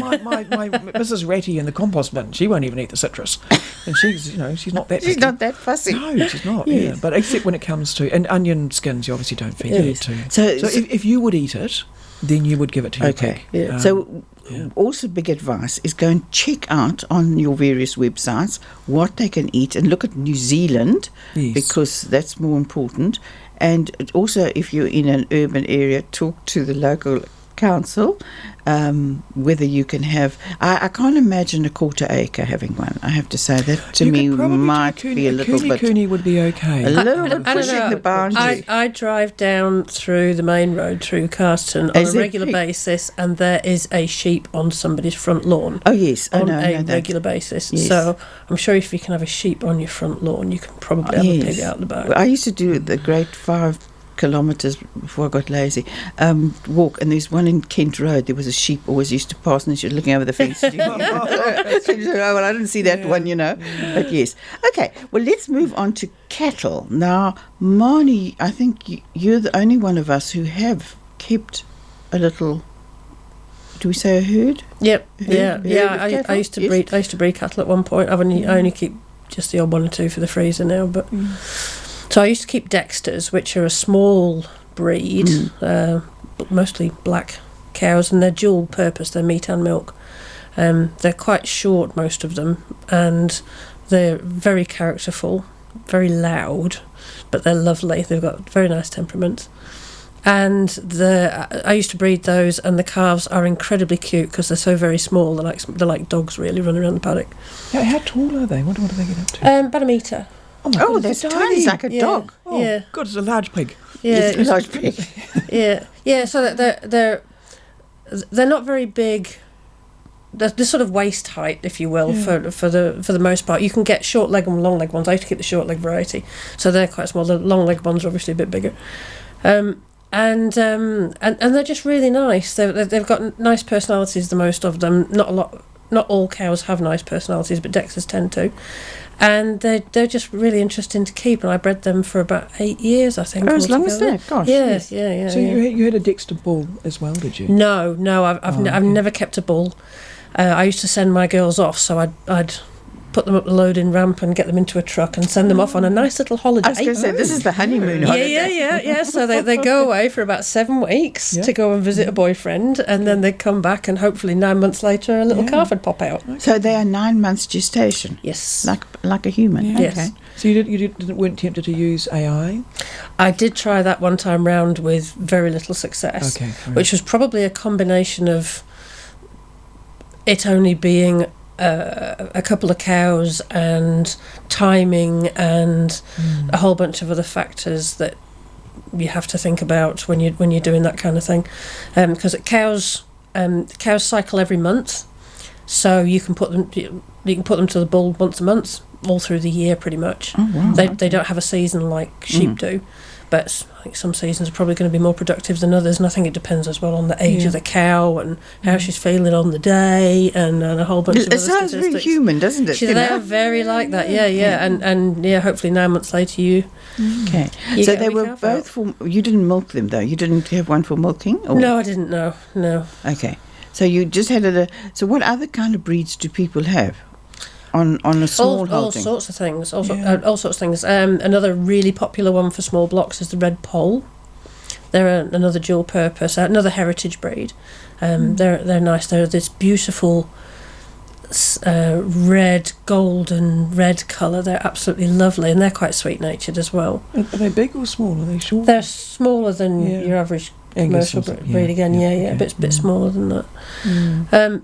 Mrs. Ratty in the compost bin, she won't even eat the citrus. And she's not that She's not that fussy. No, she's not. Yes. Yeah. But except when it comes to, and onion skins, you obviously don't feed that too. So if you would eat it, then you would give it to your pig. Yeah. Also big advice is go and check out on your various websites what they can eat and look at New Zealand because that's more important. And also if you're in an urban area, talk to the local council whether you can have. I can't imagine a quarter acre having one. I have to say that to me might be a little bit. Cooney would be okay. A little bit pushing the boundary. I drive down through the main road through Carston on a regular basis, and there is a sheep on somebody's front lawn. Oh yes, on a regular basis. Yes. So I'm sure if you can have a sheep on your front lawn, you can probably have a pig out the back. I used to do the Great 5 kilometres before I got lazy walk, and there's one in Kent Road. There was a sheep always used to pass, and she was looking over the fence. Well, I didn't see that one, but yes. Okay, well, let's move on to cattle now. Marnie, I think you're the only one of us who have kept a little do we say a herd? Yep. I used to breed. I used to breed cattle at one point. I only keep just the odd one or two for the freezer now. But so I used to keep Dexters, which are a small breed, mostly black cows, and they're dual purpose. They're meat and milk. They're quite short, most of them, and they're very characterful, very loud, but they're lovely. They've got very nice temperaments. And I used to breed those, and the calves are incredibly cute because they're so very small. They're like dogs, really, running around the paddock. How tall are they? What do they get up to? About a metre. Oh, my God, they're tiny, like a dog. Oh, yeah. God, it's a large pig. Yeah, it's a large pig. yeah. So they're not very big. They're sort of waist height, if you will, for the most part. You can get short leg and long leg ones. I used to keep the short leg variety, so they're quite small. The long leg ones are obviously a bit bigger. And they're just really nice. They've got nice personalities. The most of them, not all cows have nice personalities, but Dexters tend to. And they're just really interesting to keep. And I bred them for about 8 years, I think. Oh, as long as that, gosh. Yeah. So you had a Dexter bull as well, did you? No, I've never kept a bull. I used to send my girls off, so I'd put them up the loading ramp and get them into a truck and send them off on a nice little holiday. I was going to say, this is the honeymoon holiday. Yeah. So they go away for about 7 weeks to go and visit a boyfriend, and then they come back, and hopefully 9 months later a little calf would pop out. Okay. So they are 9 months gestation? Yes. Like a human? Yeah. Okay. Yes. So you weren't tempted to use AI? I did try that one time round with very little success, which was probably a combination of it only being a couple of cows and timing and a whole bunch of other factors that you have to think about when you're doing that kind of thing, because cows cycle every month, so you can put them to the bull once a month all through the year pretty much. Oh, wow. They don't have a season like sheep do, but I think some seasons are probably going to be more productive than others, and I think it depends as well on the age of the cow and how she's feeling on the day, and a whole bunch of other statistics. It sounds really human, doesn't it? They are very like that, and hopefully 9 months later you so they were both for. You didn't milk them though. You didn't have one for milking. Or? No, I didn't. No. Okay, so you just had So what other kind of breeds do people have? On a small holding? All sorts of things. All sorts of things. Another really popular one for small blocks is the red pole. They're another dual purpose, another heritage breed. They're nice. They're this beautiful golden red colour. They're absolutely lovely, and they're quite sweet natured as well. Are they big or small? Are they short? They're smaller than your average commercial breed. Again, a bit smaller than that.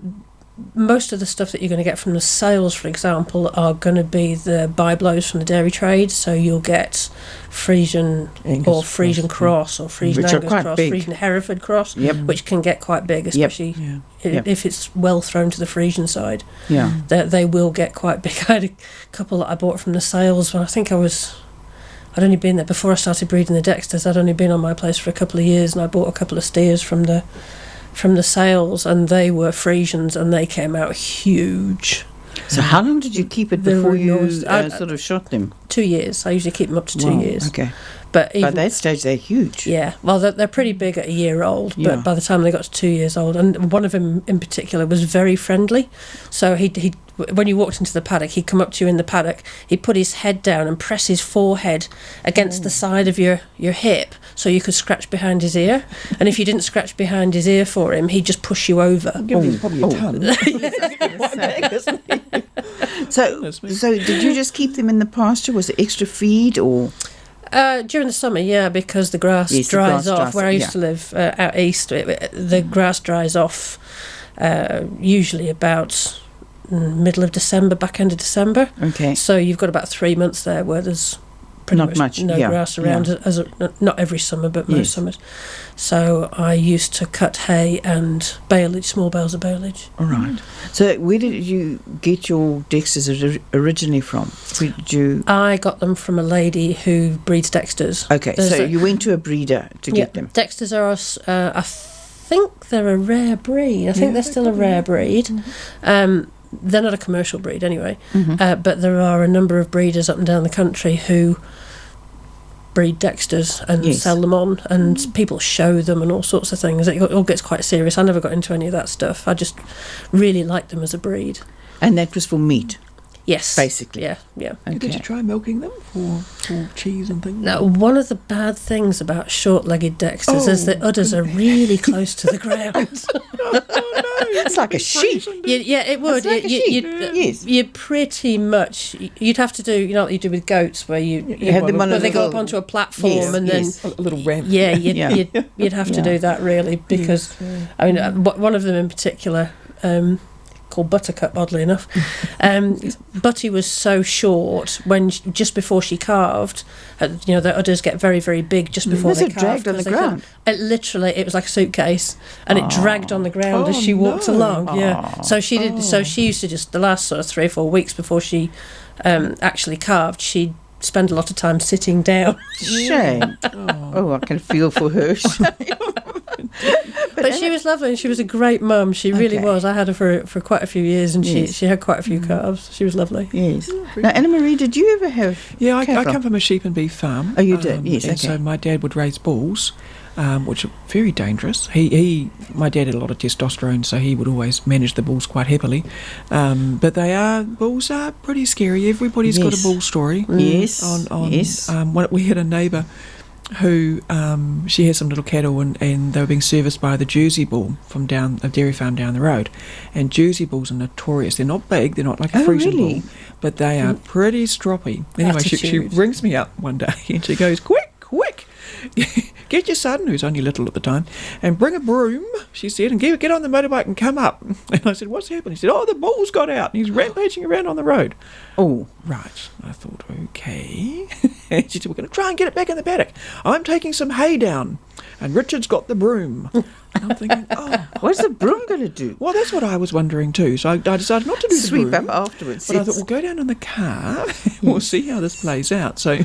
Most of the stuff that you're going to get from the sales, for example, are going to be the byblows from the dairy trade. So you'll get Frisian or Frisian cross or Frisian Angus cross, Frisian Hereford cross, which can get quite big, especially if it's well thrown to the Frisian side. Yeah, they will get quite big. I had a couple that I bought from the sales when I think I'd only been there before I started breeding the Dexters. I'd only been on my place for a couple of years, and I bought a couple of steers from the sales, and they were Frisians, and they came out huge. So how long did you keep it before you sort of shot them? 2 years. I usually keep them up to 2 years. Okay. But by that stage, they're huge. Yeah. Well, they're pretty big at a year old, but by the time they got to 2 years old, and one of them in particular was very friendly. So he when you walked into the paddock, he'd come up to you in the paddock, he'd put his head down and press his forehead against the side of your hip so you could scratch behind his ear. And if you didn't scratch behind his ear for him, he'd just push you over. Probably a ton. So did you just keep them in the pasture? Was it extra feed or...? During the summer, because the grass dries off. Where I used to live out east, the grass dries off usually about middle of December, back end of December. Okay. So you've got about 3 months there where there's pretty much no grass around, not every summer, but most summers. So I used to cut hay and small bales of baleage. All right. So where did you get your Dexters originally from? I got them from a lady who breeds Dexters. Okay, so you went to a breeder to get them. Dexters are, I think they're a rare breed. I think they're still a rare breed. They're not a commercial breed, anyway. But there are a number of breeders up and down the country who breed Dexters and sell them on, and people show them and all sorts of things. It all gets quite serious. I never got into any of that stuff. I just really liked them as a breed. And that was for meat? Yes. Basically. Yeah. Okay. Did you try milking them for cheese and things? Now, one of the bad things about short-legged Dexters is that udders are really close to the ground. It's like a sheep. It would. Like yes. You pretty much, you'd have to do, you know what you do with goats, where you have them on they go up onto a platform and then a little ramp. Yeah, you'd have to do that really, because I mean, one of them in particular, called Buttercup, oddly enough, Butty was so short when just before she calved. The udders get very, very big just before they calve. Dragged on the ground. It was like a suitcase, and it dragged on the ground as she walked along. Yeah, so she did. So she used to just, the last sort of 3 or 4 weeks before she actually calved, she'd spend a lot of time sitting down. Shame. I can feel for her. But she was lovely, and she was a great mum. She really was. I had her for quite a few years, and she had quite a few calves. She was lovely. Yes. Now, Anna Marie, did you ever have I come from a sheep and beef farm. Oh, you did? Yes, and so my dad would raise bulls, which are very dangerous. My dad had a lot of testosterone, so he would always manage the bulls quite happily. But bulls are pretty scary. Everybody's got a bull story. Yes. We had a neighbour who she had some little cattle, and they were being serviced by the Jersey bull from down a dairy farm down the road. And Jersey bulls are notorious. They're not big, they're not like a Frisian bull, but they are pretty stroppy. Anyway, she rings me up one day and she goes, quick, get your son, who's only little at the time, and bring a broom, she said, and get on the motorbike and come up. And I said, what's happened? He said, the bull's got out and he's rampaging around on the road. Oh, right. I thought, okay. And she said, we're going to try and get it back in the paddock. I'm taking some hay down, and Richard's got the broom. And I'm thinking, what's the broom going to do? Well, that's what I was wondering too. So I decided not to do the sweep broom, up afterwards. But I thought, we'll go down in the car. We'll see how this plays out. So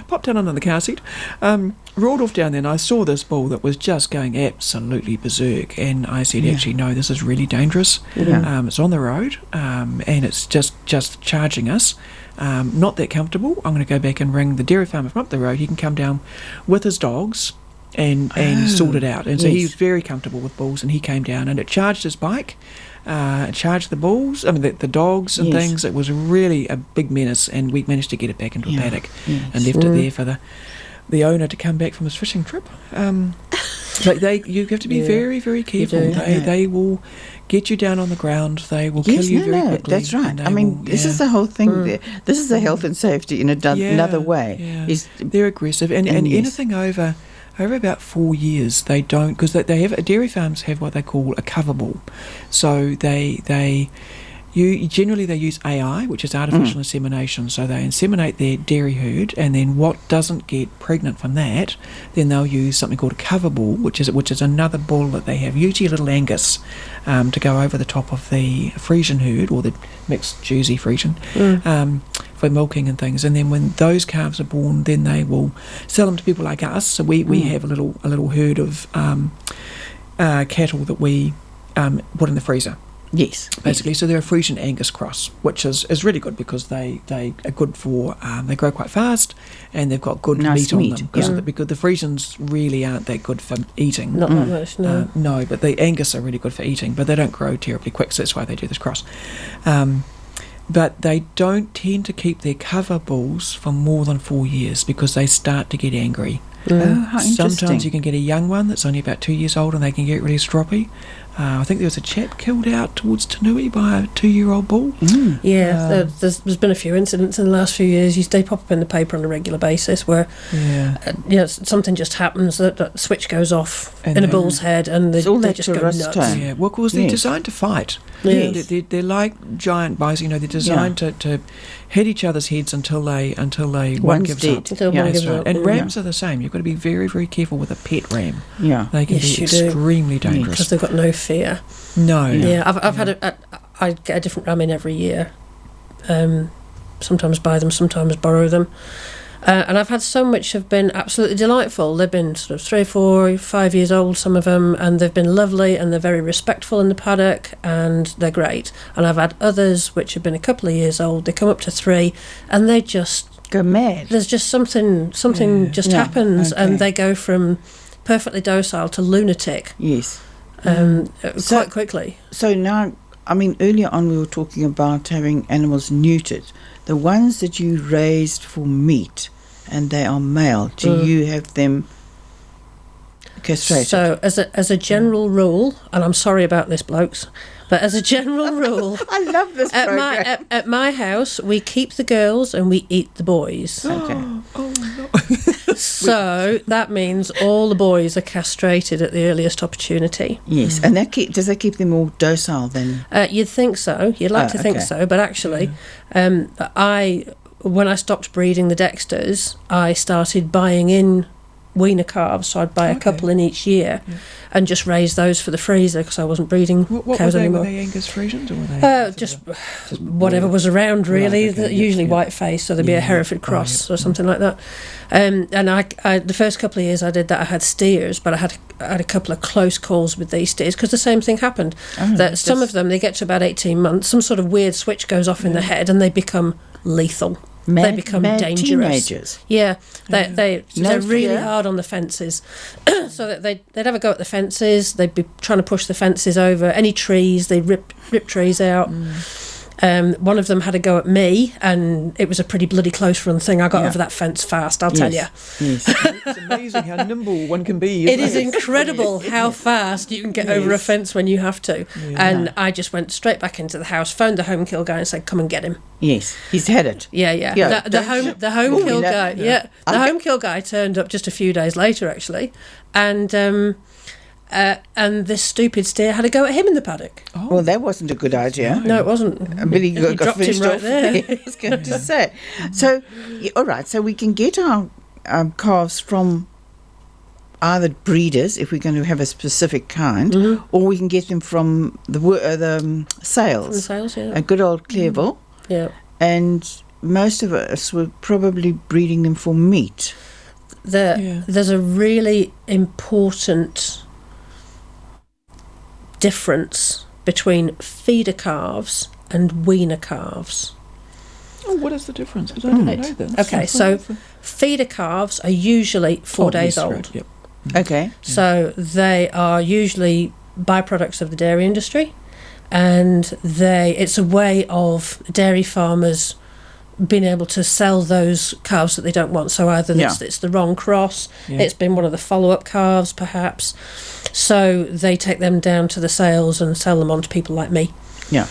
popped down under the car seat, rolled off down there, and I saw this bull that was just going absolutely berserk. And I said, actually, no, this is really dangerous. It's on the road, and it's just charging us. Not that comfortable. I'm going to go back and ring the dairy farmer from up the road. He can come down with his dogs and sort it out. And so he was very comfortable with bulls, and he came down, and it charged his bike, it charged the bulls, the dogs and things. It was really a big menace, and we managed to get it back into a paddock and left it there for the owner to come back from his fishing trip. But you have to be very, very careful. They will get you down on the ground. They will kill you very quickly. That's right. I mean, this is the whole thing there. This is the health and safety in another way. Yeah. They're aggressive, and anything over about 4 years, they don't, because they have, dairy farms have what they call a cover bull. So they generally use AI, which is artificial insemination. So they inseminate their dairy herd, and then what doesn't get pregnant from that, then they'll use something called a cover bull, which is another bull that they have, usually a little Angus, to go over the top of the Frisian herd, or the mixed Jersey Frisian, for milking and things. And then when those calves are born, then they will sell them to people like us. So we have a little herd of cattle that we put in the freezer. Yes, basically. So they're a Frisian Angus cross, which is really good, because they are good for, they grow quite fast, and they've got good meat on them. Because the Frisians really aren't that good for eating. Not that much, no. No, but the Angus are really good for eating, but they don't grow terribly quick, so that's why they do this cross. But they don't tend to keep their cover bulls for more than 4 years, because they start to get angry. How interesting. Sometimes you can get a young one that's only about 2 years old, and they can get really stroppy. I think there was a chap killed out towards Tanui by a 2-year-old bull. There's been a few incidents in the last few years. They pop up in the paper on a regular basis where something just happens, that switch goes off in a bull's head, and they just go nuts. Yeah, well, of course, they're designed to fight. Yes. They're like giant bison. They're designed to hit each other's heads until one gives up. And rams are the same. You've got to be very, very careful with a pet ram. Yeah, they can be extremely dangerous, because they've got no fear. No. Yeah, I've had I get a different ram in every year. Sometimes buy them, sometimes borrow them. And I've had some which have been absolutely delightful. They've been sort of 3, 4, 5 years old, some of them, and they've been lovely, and they're very respectful in the paddock, and they're great. And I've had others which have been a couple of years old. They come up to 3, and they just go mad. There's just something just happens, and they go from perfectly docile to lunatic. Yes. Quite quickly. So now, I mean, earlier on we were talking about having animals neutered. The ones that you raised for meat and they are male, do you have them castrated? So as a general rule, and I'm sorry about this, blokes, but as a general rule, I love this program. At my house, we keep the girls and we eat the boys. Okay. Oh no. So that means all the boys are castrated at the earliest opportunity. Yes, and does that keep them more docile then? You'd think so. You'd like to think so, but actually, when I stopped breeding the Dexters, I started buying in weaner calves, so I'd buy a couple in each year and just raise those for the freezer because I wasn't breeding cows anymore. Were they Angus Friesians or were they? Just whatever was around, really. Right, okay, usually white face, so there'd be a Hereford cross or something like that. And I the first couple of years I did that, I had steers, but I had a couple of close calls with these steers because the same thing happened. That some of them, they get to about 18 months, some sort of weird switch goes off in the head and they become lethal. They become dangerous. Teenagers. Yeah, they're really hard on the fences. So that they'd have a go at the fences. They'd be trying to push the fences over any trees. They'd rip trees out. One of them had a go at me, and it was a pretty bloody close run thing. I got over that fence fast, I'll tell you. Yes. It's amazing how nimble one can be. It is incredible how fast you can get over a fence when you have to. Yeah. And I just went straight back into the house, phoned the home kill guy and said, come and get him. Yes, he's had it. Yeah. The home kill guy. Yeah. The home kill guy turned up just a few days later, actually. And this stupid steer had a go at him in the paddock. Oh. Well, that wasn't a good idea. No, it wasn't. But he got dropped finished him right off there. I was going to say. So, all right, so we can get our calves from either breeders, if we're going to have a specific kind, or we can get them from the sales. From the sales, yeah. A good old Clearville. Yeah. And most of us were probably breeding them for meat. There's a really important difference between feeder calves and weaner calves. Oh, what is the difference? Because I didn't know that. Okay, so feeder calves are usually 4 days old. Right, yep. Okay. So they are usually byproducts of the dairy industry, and it's a way of dairy farmers being able to sell those calves that they don't want. So either it's the wrong cross, it's been one of the follow-up calves perhaps, so they take them down to the sales and sell them on to people like me. Yeah.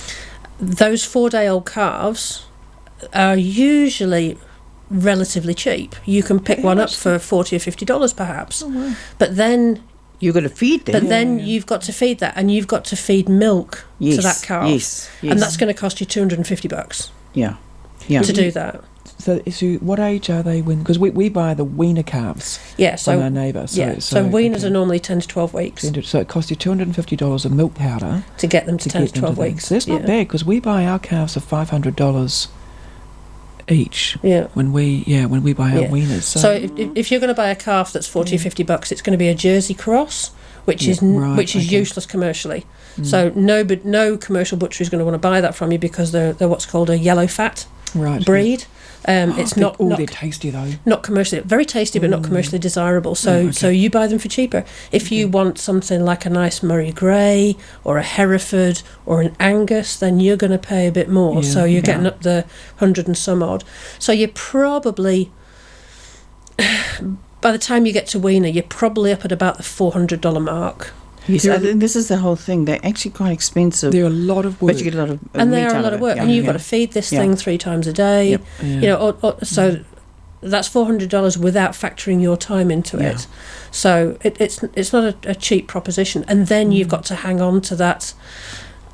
Those 4-day-old calves are usually relatively cheap. You can pick one up for $40 or $50 perhaps. Oh, wow. But then you've got to feed them. But then you've got to feed that, and you've got to feed milk to that calf. Yes. And that's going to cost you $250. Yeah. To do that. So what age are they when? Because we buy the weaner calves from our neighbour. So weaners are normally 10 to 12 weeks. So it costs you $250 of milk powder to get them to 10 to 12 weeks. So that's not bad, because we buy our calves for $500 each. Yeah. When we buy our weaners. So if you're going to buy a calf that's $40 or $50, it's going to be a Jersey cross, which is useless commercially. So no commercial butcher is going to want to buy that from you because they're what's called a yellow fat breed. It's not they're tasty though. Not commercially, very tasty, but not commercially desirable. So so you buy them for cheaper. If you want something like a nice Murray Grey or a Hereford or an Angus, then you're going to pay a bit more. Yeah, so you're getting up the 100 and some odd. So you're probably, by the time you get to weaner, you're probably up at about the $400 mark. Yes, I think this is the whole thing. They're actually quite expensive. They're a lot of work. But you get a lot of and they are a lot of work. And you've got to feed this thing 3 times a day. Yep. You know, so that's $400 without factoring your time into it. So it's not a cheap proposition. And then you've got to hang on to that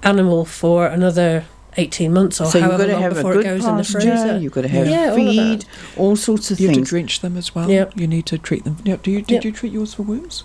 animal for another 18 months or however long before it goes in the freezer. You've got to have feed, all sorts of things. You have to drench them as well. Yep. You need to treat them. Did you treat yours for worms?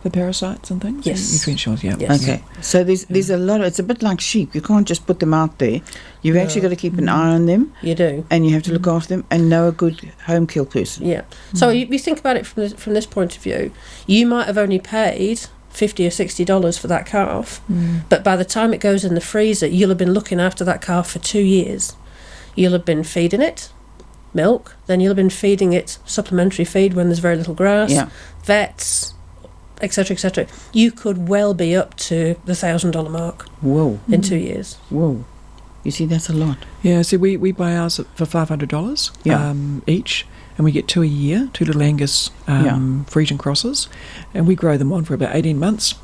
The parasites and things? Yes. You trench yours, Yes. Okay. So there's a lot of, it's a bit like sheep. You can't just put them out there. You've actually got to keep an eye on them. You do. And you have to look after them and know a good home kill person. Yeah. So you think about it from this point of view. You might have only paid $50 or $60 for that calf, but by the time it goes in the freezer, you'll have been looking after that calf for 2 years. You'll have been feeding it, milk, then you'll have been feeding it supplementary feed when there's very little grass, vets, etc., etc. You could well be up to the $1,000 mark. Whoa. In 2 years. Whoa. You see, that's a lot. Yeah, so we buy ours for $500 each, and we get 2 a year, 2 little Angus Frisian crosses, and we grow them on for about 18 months.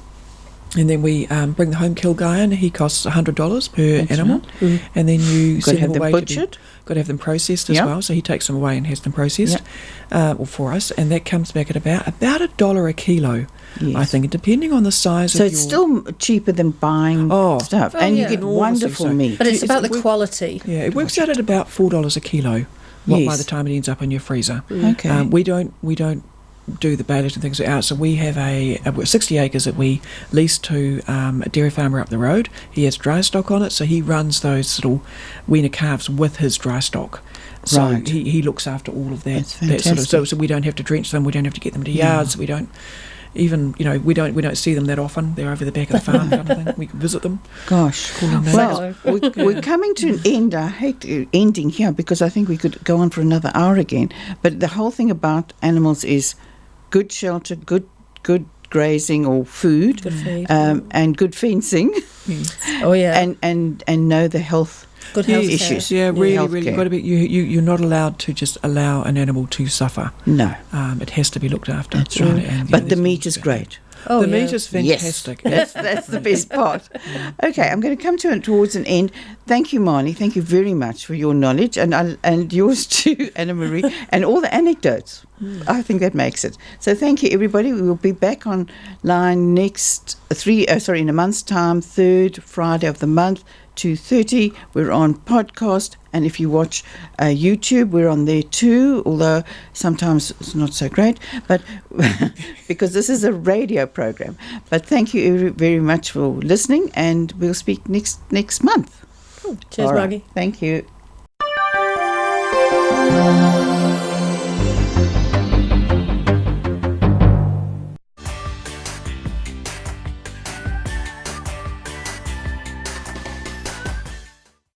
And then we bring the home kill guy in. He costs $100 per animal, and then you send them away butchered. Got to have them processed as well. So he takes them away and has them processed, or for us, and that comes back at about $1 a kilo. Yes. I think, depending on the size. So it's still cheaper than buying stuff, and you get wonderful meat. But it's about the quality. Yeah, it works out at about $4 a kilo. By the time it ends up in your freezer. Okay. We don't do the bailage and things out. So we have a 60 acres that we lease to a dairy farmer up the road. He has dry stock on it, so he runs those little weaner calves with his dry stock. So he looks after all of that. That's fantastic. So we don't have to drench them. We don't have to get them to yards. We don't. Even, we don't see them that often. They're over the back of the farm kind of thing. We can visit them. Gosh. Well, we're coming to an end. I hate ending here because I think we could go on for another hour again. But the whole thing about animals is good shelter, good grazing or food, and good fencing. Oh yeah. And know the health. Good health issues. Yeah, really got to be. You're not allowed to just allow an animal to suffer. No, it has to be looked after. That's right. But the meat is great. The meat is fantastic. Yes. That's the best part. Okay, I'm going to come towards an end. Thank you, Marnie. Thank you very much for your knowledge and yours too, Anna Marie, and all the anecdotes. I think that makes it. So thank you, everybody. We will be back online in a month's time, 3rd Friday of the month, 2:30. We're on podcast, and if you watch YouTube, we're on there too, although sometimes it's not so great, but because this is a radio program. But thank you very much for listening, and we'll speak next month. Cheers, Maggie. Thank you.